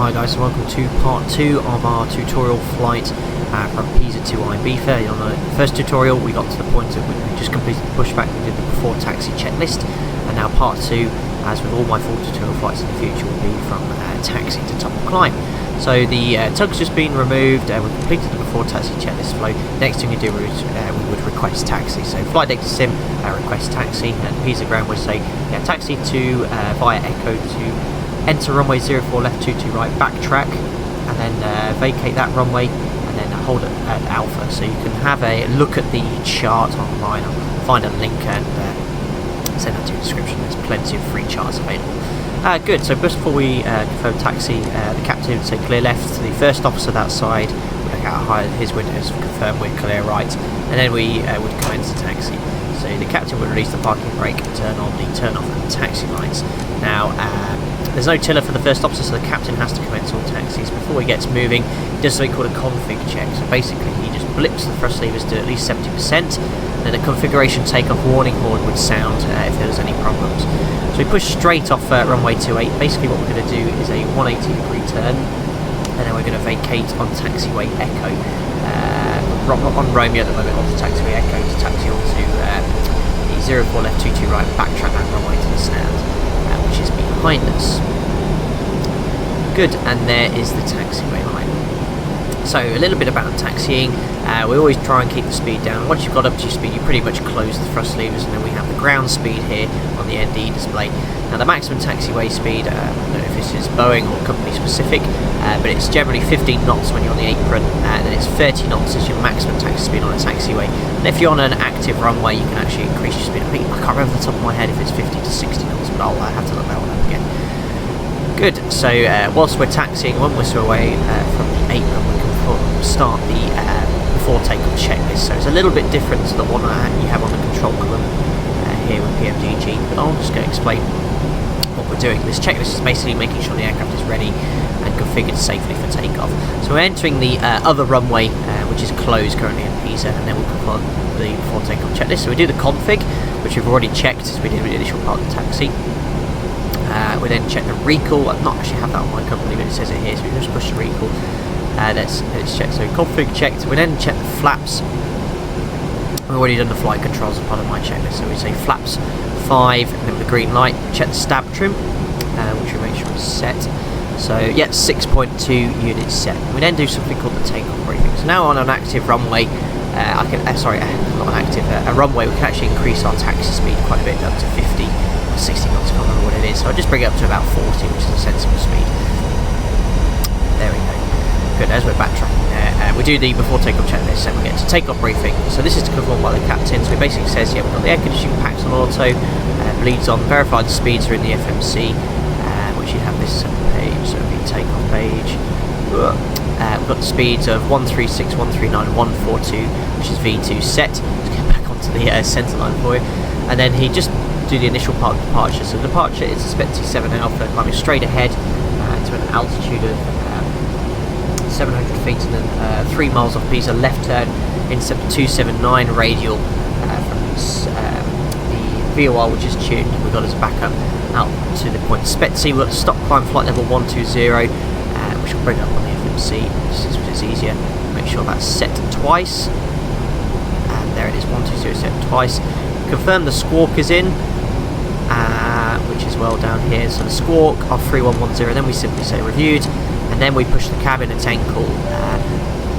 Hi guys, and welcome to part 2 of our tutorial flight from Pisa to Ibiza. On the first tutorial we got to the point at which we just completed the pushback, we did the before taxi checklist, and now part 2, as with all my full tutorial flights in the future, will be from taxi to top climb. So the tug's just been removed, we've completed the before taxi checklist flow. Next thing we do is we would request taxi. So flight data sim, request taxi, and Pisa ground would say taxi to via Echo to enter runway 04 left 22 right, backtrack, and then vacate that runway, and then hold it at Alpha. So you can have a look at the chart online. I'll find a link and send that to the description. There's plenty of free charts available. Good, so just before we confirm taxi, the captain would say clear left. The first officer that side would look out higher his windows, confirm we're clear right, and then we would commence the taxi. So the captain would release the parking brake and turn on the turn off and taxi lights. Now, there's no tiller for the first officer, so the captain has to commence all taxis. Before he gets moving, he does something called a config check. So basically, he just blips the thrust levers to at least 70%, and then a configuration takeoff warning horn would sound if there was any problems. So we push straight off runway 28. Basically, what we're going to do is a 180-degree turn, and then we're going to vacate on taxiway Echo. On Romeo at the moment, onto taxiway Echo to taxi onto the 04 left 22 right, backtrack that runway to the stand, which is behind us. Good, and there is the taxiway line. So a little bit about taxiing. We always try and keep the speed down. Once you've got up to your speed, you pretty much close the thrust levers, and then we have the ground speed here on the ND display. Now the maximum taxiway speed, I don't know if this is Boeing or company specific, but it's generally 15 knots when you're on the apron, and then it's 30 knots as your maximum taxi speed on a taxiway. And if you're on an active runway, you can actually increase your speed. I can't remember off the top of my head if it's 50 to 60 knots, but I'll have to look that one up again. Good, so whilst we're taxiing 1 whistle away from the apron, we can start the before takeoff checklist. So it's a little bit different to the one you have on the control column here with PMDG, but I'm just going to explain what we're doing. This checklist is basically making sure the aircraft is ready and configured safely for takeoff. So we're entering the other runway, which is closed currently in Pisa, and then we'll confirm the before takeoff checklist. So we do the config, which we've already checked as we did with the initial part of the taxi. We then check the recall. I've not actually have that on my company, but it says it here, so we just push the recall. Let's check. So config checked. We then check the flaps. We've already done the flight controls as part of my checklist. So we say flaps 5, and then with the green light, check the stab trim, which we make sure is set. So yeah, 6.2 units set. We then do something called the takeoff briefing. So now on an active runway, not an active, a runway, we can actually increase our taxi speed quite a bit, up to 50 or 60 knots. I can't remember what it is. So I'll just bring it up to about 40, which is a sensible speed. There we go. Good, as we're backtracking there, we do the before takeoff checklist, and we get to takeoff briefing. So this is to confirm by the captain. So it basically says, yeah, we've got the air conditioning packs on auto, bleeds on, verify the speeds are in the FMC, which you have this page, so it'll be takeoff page. We've got the speeds of 136, 139, 142, which is V2 set. Let's get back onto the centre line for you. And then he just do the initial part of departure. So departure is a SPEZI 7 Alpha, climbing straight ahead to an altitude of 700 feet, and then 3 miles off Pisa, left turn, intercept 279 radial from the VOR, which is tuned. We've got as a backup out to the point SPEZI. We've got stop climb flight level 120, which will bring up on the FMC, which is easier. Make sure that's set twice, and there it is, 120 set twice. Confirm the squawk is in, which is well down here. So the squawk of 3110, then we simply say reviewed, and then we push the cabin attain call.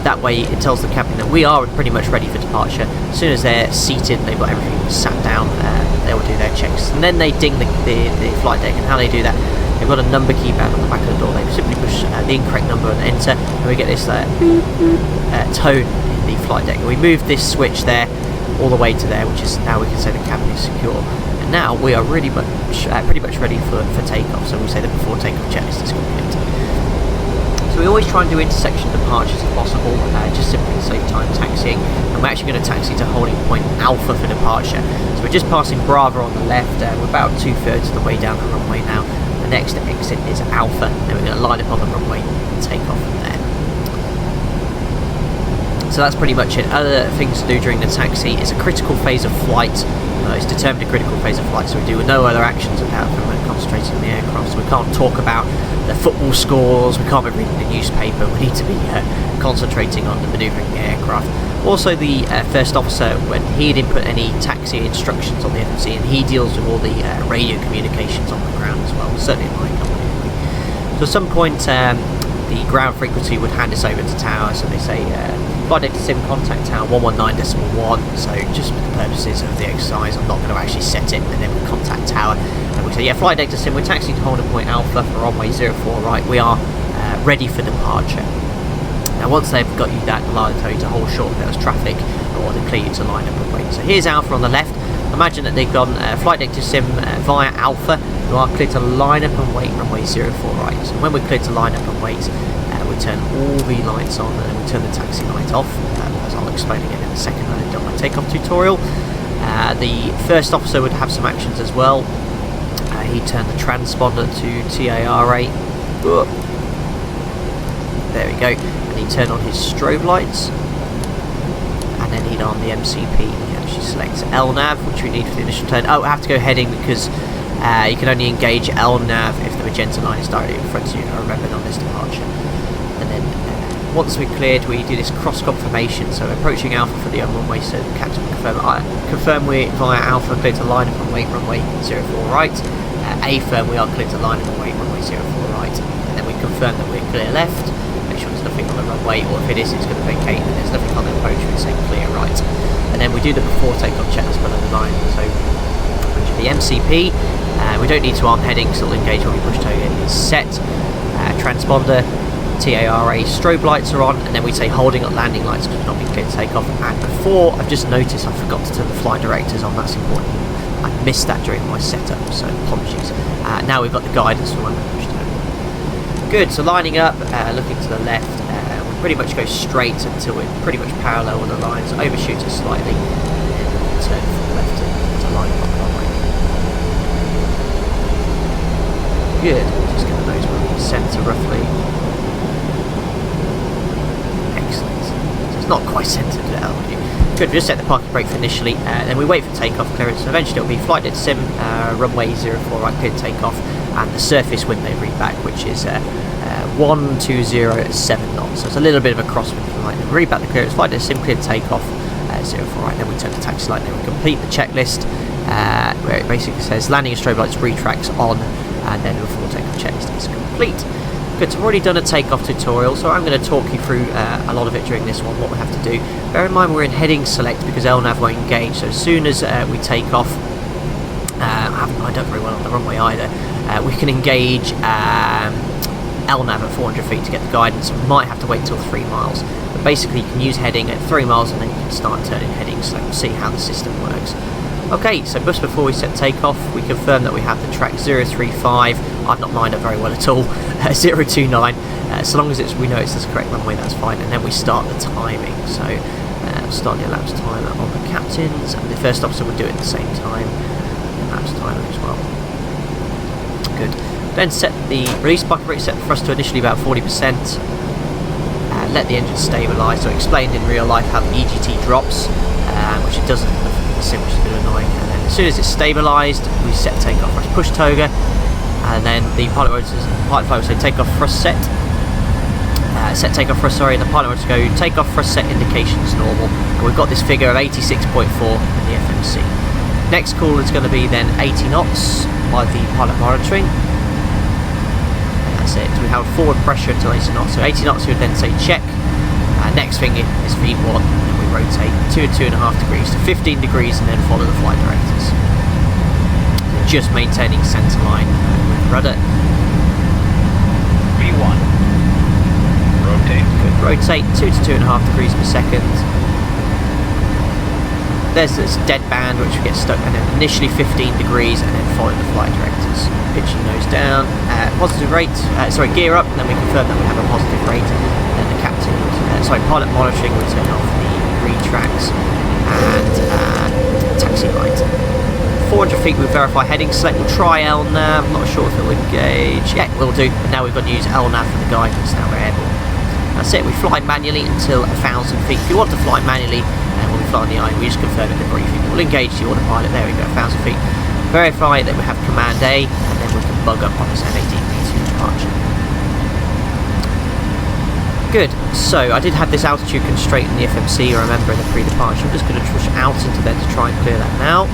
That way it tells the cabin that we are pretty much ready for departure. As soon as they're seated, they've got everything sat down, they will do their checks, and then they ding the flight deck. And how they do that, they've got a number keypad on the back of the door. They simply push the incorrect number and enter, and we get this tone in the flight deck. And we move this switch there all the way to there, which is now we can say the cabin is secure. And now we are really pretty much ready for takeoff. So we say the before takeoff checklist is complete. So we always try and do intersection departures if possible, just simply to save time taxiing. And we're actually going to taxi to holding point Alpha for departure. So we're just passing Bravo on the left. We're about 2/3 of the way down the runway now. The next exit is Alpha, and we're going to line up on the runway and take off from there. So that's pretty much it. Other things to do during the taxi is a critical phase of flight. It's determined a critical phase of flight, so we do no other actions apart from concentrating on the aircraft. So we can't talk about the football scores, we can't be reading the newspaper, we need to be concentrating on the manoeuvring the aircraft. Also, the first officer, when he didn't put any taxi instructions on the FMC, and he deals with all the radio communications on the ground as well, certainly in my company. So at some point, the ground frequency would hand us over to tower, so they say flight data sim contact tower 119.1. So just for the purposes of the exercise, I'm not going to actually set it, and then we contact tower and we say, yeah, flight data sim, we're taxiing to holding point alpha for runway 04 right, we are ready for departure. Now once they've got you that, they'll either tell you to hold short if there's traffic, or they clear you to line up and wait. So here's alpha on the left. Imagine that they've gone flight data sim via alpha. You are clear to line up and wait runway 04 right. So when we're clear to line up and wait, we turn all the lights on, and then we turn the taxi light off, as I'll explain again in a second when I've done my takeoff tutorial. The first officer would have some actions as well. He'd turn the transponder to TARA. There we go. And he'd turn on his strobe lights, and then he'd arm the MCP. He actually selects LNAV, which we need for the initial turn. Oh, I have to go heading because you can only engage LNAV if the magenta line is directly in front of you. I remembered on this departure. And then once we're cleared, we do this cross confirmation. So approaching alpha for the runway, so the captain will confirm we're via alpha, clear to line up and wait runway 04 right. A firm, we are clear to line up and wait runway 04 right. And then we confirm that we're clear left. Make sure there's nothing on the runway, or if it is, it's going to vacate, and there's nothing on the approach, we say clear right. And then we do the before takeoff checklist below the line. So the MCP, we don't need to arm heading, so it'll engage when we push toga is set. Transponder, TARA strobe lights are on, and then we say holding up landing lights because we've not been cleared to take off. And before, I've just noticed I forgot to turn the flight directors on. That's important. I missed that during my setup, so apologies. Now we've got the guidance for when we push toga. Good, so lining up, looking to the left, we pretty much go straight until we're pretty much parallel with the lines, overshoot it slightly, and then turn from left to line up on the runway. Good, just get the nose moving centre roughly. Excellent. So it's not quite centred at altitude. Good, we just set the parking brake for initially, then we wait for takeoff clearance. So eventually it'll be flight data sim, runway 04 right, clear takeoff, and the surface wind they read back, which is 120 knots. So it's a little bit of a crosswind from light. Then we read back the clearance, flight data sim, clear takeoff, 04 right, then we turn the taxi light, then we complete the checklist, where it basically says landing and strobe lights, retracts on, and then the before takeoff checklist is complete. Good, so I've already done a takeoff tutorial, so I'm going to talk you through a lot of it during this one, what we have to do. Bear in mind we're in heading select because LNAV won't engage, so as soon as we take off, I haven't lined up very well on the runway either, we can engage LNAV at 400 feet to get the guidance. We might have to wait until 3 miles, but basically you can use heading at 3 miles and then you can start turning heading select and see how the system works. Okay, so just before we set takeoff, we confirm that we have the track 035. I've not lined up very well at all. 029. So long as we know it's the correct runway, that's fine. And then we start the timing. So start the elapsed timer on the captains, and the first officer will do it at the same time. Elapsed timer as well. Good. Then set the release bucket rate, set the thrust to initially about 40%. Let the engine stabilise. So explained in real life how the EGT drops, which it doesn't. Sim, which is a bit annoying. And then as soon as it's stabilised, we set takeoff thrust push toga, and then the pilot will say takeoff thrust set. Set takeoff thrust, sorry, and the pilot will go takeoff thrust set indications normal. And we've got this figure of 86.4 in the FMC. Next call is going to be then 80 knots by the pilot monitoring. And that's it. So we have forward pressure until 80 knots. So 80 knots, we would then say check. Next thing is feed 1, and then we rotate 2 and 2.5 degrees to 15 degrees, and then follow the flight directors. Just maintaining centre line with rudder. V1. Rotate. Good. Rotate 2 to 2.5 degrees per second. There's this dead band which we get stuck, and then initially 15 degrees, and then follow the flight directors. Pitching nose down, positive rate, gear up, and then we confirm that we have a positive rate. And then the captain, pilot monitoring will turn off the retracts and taxi light. 400 feet we'll verify heading select, we'll try LNAV, I'm not sure if it will engage, yeah we'll do, and now we've got to use LNAV for the guidance, now we're airborne. That's it, we fly manually until 1,000 feet. If you want to fly manually, when we fly on the eye, we just confirm in the briefing. We'll engage the autopilot, there we go, 1,000 feet. Verify that we have command A, and then we'll bug up on this M18B2 departure. Good, so I did have this altitude constraint in the FMC, I remember, in the pre-departure. I'm just going to push out into there to try and clear that now.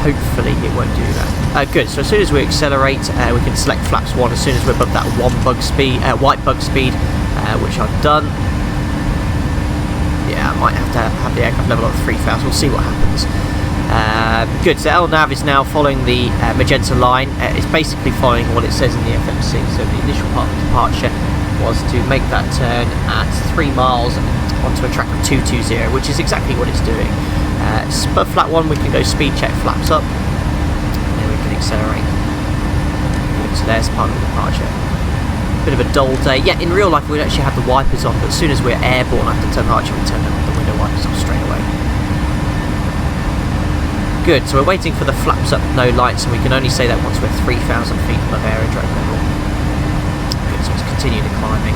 Hopefully it won't do that. Good, so as soon as we accelerate, we can select flaps 1 as soon as we're above that white bug speed, which I've done. Yeah, I might have to have the aircraft level at 3,000, we'll see what happens. Good, so LNAV is now following the magenta line. It's basically following what it says in the FMC. So the initial part of departure was to make that turn at 3 miles onto a track of 220, which is exactly what it's doing. Above flat 1 we can go speed check flaps up, and then we can accelerate. Good, so there's part of the departure. Bit of a dull day. Yeah, in real life we'd actually have the wipers on, but as soon as we're airborne after departure we turn the window wipers off straight away. Good, so we're waiting for the flaps up, no lights, and we can only say that once we're 3,000 feet above aerodrome level. Good, so let's continue the climbing.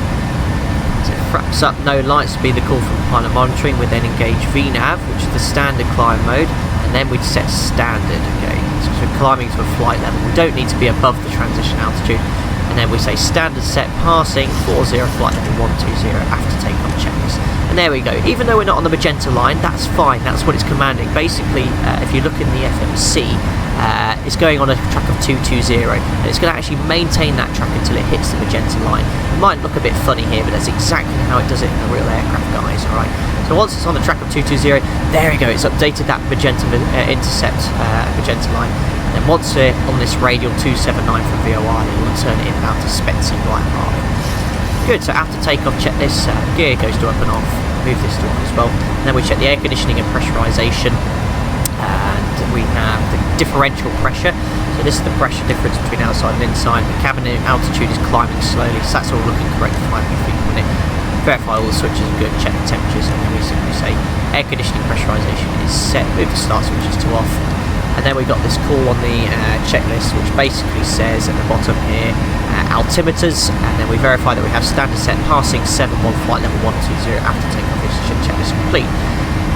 So flaps up, no lights would be the call from pilot monitoring. We'd then engage VNAV, which is the standard climb mode, and then we'd set standard. Okay, so we're climbing to a flight level. We don't need to be above the transition altitude. And then we say standard set passing 40 flight level 120 after takeoff checklist. And there we go. Even though we're not on the magenta line, that's fine. That's what it's commanding. Basically, if you look in the FMC, it's going on a track of 220, and it's going to actually maintain that track until it hits the magenta line. It might look a bit funny here, but that's exactly how it does it in the real aircraft, guys. All right. So once it's on the track of 220, there we go. It's updated that magenta intercept magenta line. And once we're on this radial 279 from VOR, it will turn it inbound to SPEZI right mark. Good, so after takeoff checklist, gear goes to up and off, move this to on as well. And then we check the air conditioning and pressurization, and we have the differential pressure. So this is the pressure difference between outside and inside. The cabin altitude is climbing slowly, so that's all looking correct for 500 feet per minute. Verify all the switches are good, check the temperatures, and then we simply say air conditioning pressurization is set, move the start switches to off. And then we got this call on the checklist, which basically says at the bottom here, altimeters, and then we verify that we have standard set passing 71 flight level 120 after takeoff. This checklist complete.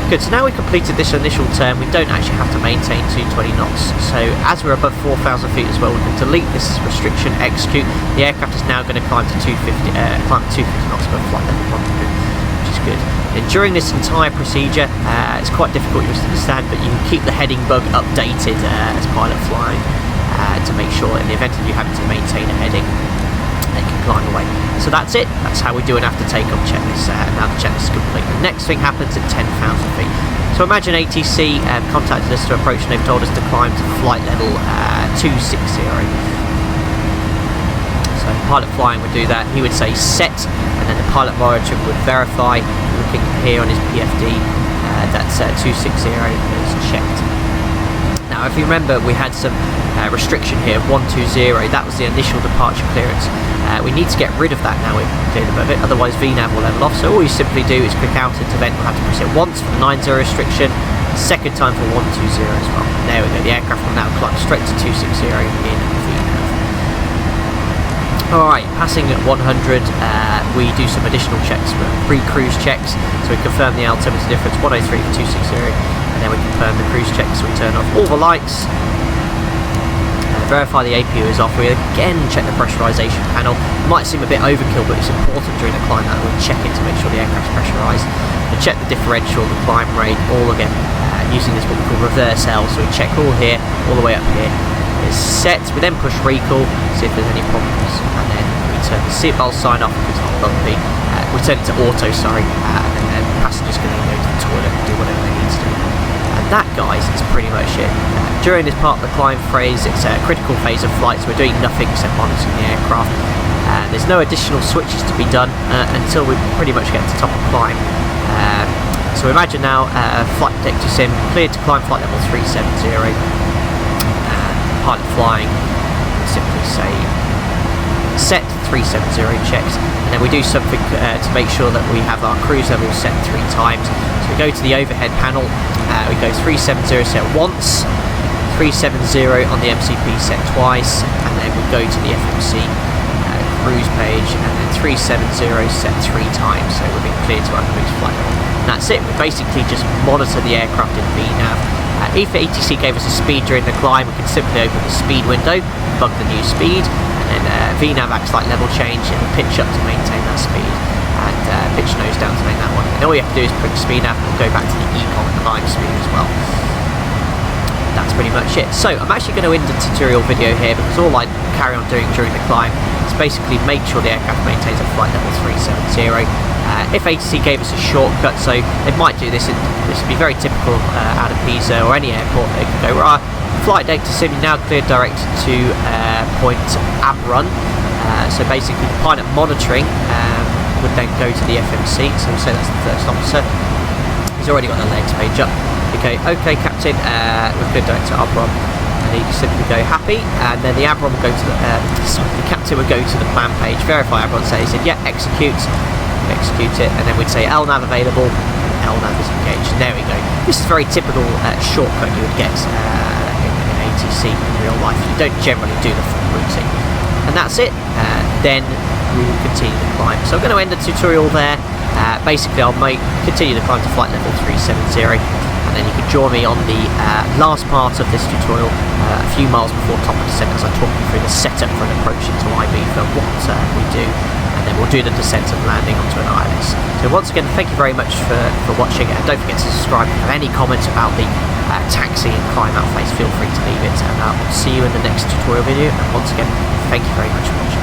Good, so now we've completed this initial turn, we don't actually have to maintain 220 knots. So as we're above 4,000 feet as well, we can delete this restriction, execute. The aircraft is now going to climb to 250 knots above flight level 100, which is good. And during this entire procedure, it's quite difficult to understand, but you can keep the heading bug updated as pilot flying to make sure in the event of you having to maintain a heading, they can climb away. So that's it. That's how we do an after takeoff checklist. Now the checklist is complete. The next thing happens at 10,000 feet. So imagine ATC contacted us to approach, and they've told us to climb to flight level 260. So pilot flying would do that. He would say set, and then the pilot monitoring would verify. Looking here on his PFD, that's 260 is checked. Now, if you remember, we had some restriction here of 120. That was the initial departure clearance. We need to get rid of that now. We've cleared above it. Otherwise, VNAV will level off. So all you simply do is click out into event. We'll have to press it once for the 90 restriction, second time for 120 as well. And there we go. The aircraft will now climb straight to 260 in VNAV. Alright, passing at 100, we do some additional checks, pre-cruise checks, so we confirm the altimeter difference, 103 for 260, and then we confirm the cruise checks, so we turn off all the lights, verify the APU is off, we again check the pressurization panel. It might seem a bit overkill, but it's important during the climb that we check it to make sure the aircraft's pressurized. We check the differential, the climb rate, all again, using this what we call reverse L, so we check all here, all the way up here. Is set, we then push recall, see if there's any problems, and then we turn the seatbelt sign off if it's not bumpy, we turn it to auto, sorry, and then the passengers can then go to the toilet and do whatever they need to do. And that, guys, is pretty much it. During this part of the climb phase, it's a critical phase of flight, so we're doing nothing except monitoring the aircraft. There's no additional switches to be done until we pretty much get to the top of climb. So imagine now, flight detector sim, cleared to climb flight level 370. Pilot flying, simply say set 370 checks, and then we do something to make sure that we have our cruise level set 3 times. So we go to the overhead panel, we go 370 set once, 370 on the MCP set twice, and then we go to the FMC cruise page, and then 370 set 3 times, so we've been cleared to our cruise flight level. And that's it. We basically just monitor the aircraft in VNAV. If ATC gave us a speed during the climb, we can simply open the speed window, plug the new speed, and then VNAV acts like level change, and pitch up to maintain that speed, and pitch nose down to make that one. And all you have to do is put speed nav, and we'll go back to the econ climb speed as well. That's pretty much it. So I'm actually going to end the tutorial video here, because all I carry on doing during the climb is basically make sure the aircraft maintains a flight level 370. If ATC gave us a shortcut, so they might do this, this would be very typical out of Pisa or any airport. They could go, right, flight data sim now cleared direct to point A RWY. So basically the pilot monitoring would then go to the FMC, so we'll say that's the first officer. He's already got the legs page up. Okay, Captain, we've cleared direct to A RWY. And he can simply go happy, and then the A RWY will go to the captain would go to the plan page, verify A RWY, say, he said, yeah, execute it, and then we'd say LNAV available, and LNAV is engaged. And there we go. This is a very typical shortcut you would get in ATC in real life. You don't generally do the full routing. And that's it. Then we will continue the climb. So I'm going to end the tutorial there. Basically, I'll continue the climb to flight level 370, and then you can join me on the last part of this tutorial a few miles before top of descent, as I talk you through the setup for an approach into IB for what we do, and then we'll do the descent and landing onto an ILS. So once again, thank you very much for watching, and don't forget to subscribe. If you have any comments about the taxi and climb out phase, feel free to leave it, and I'll see you in the next tutorial video. And once again, thank you very much for watching.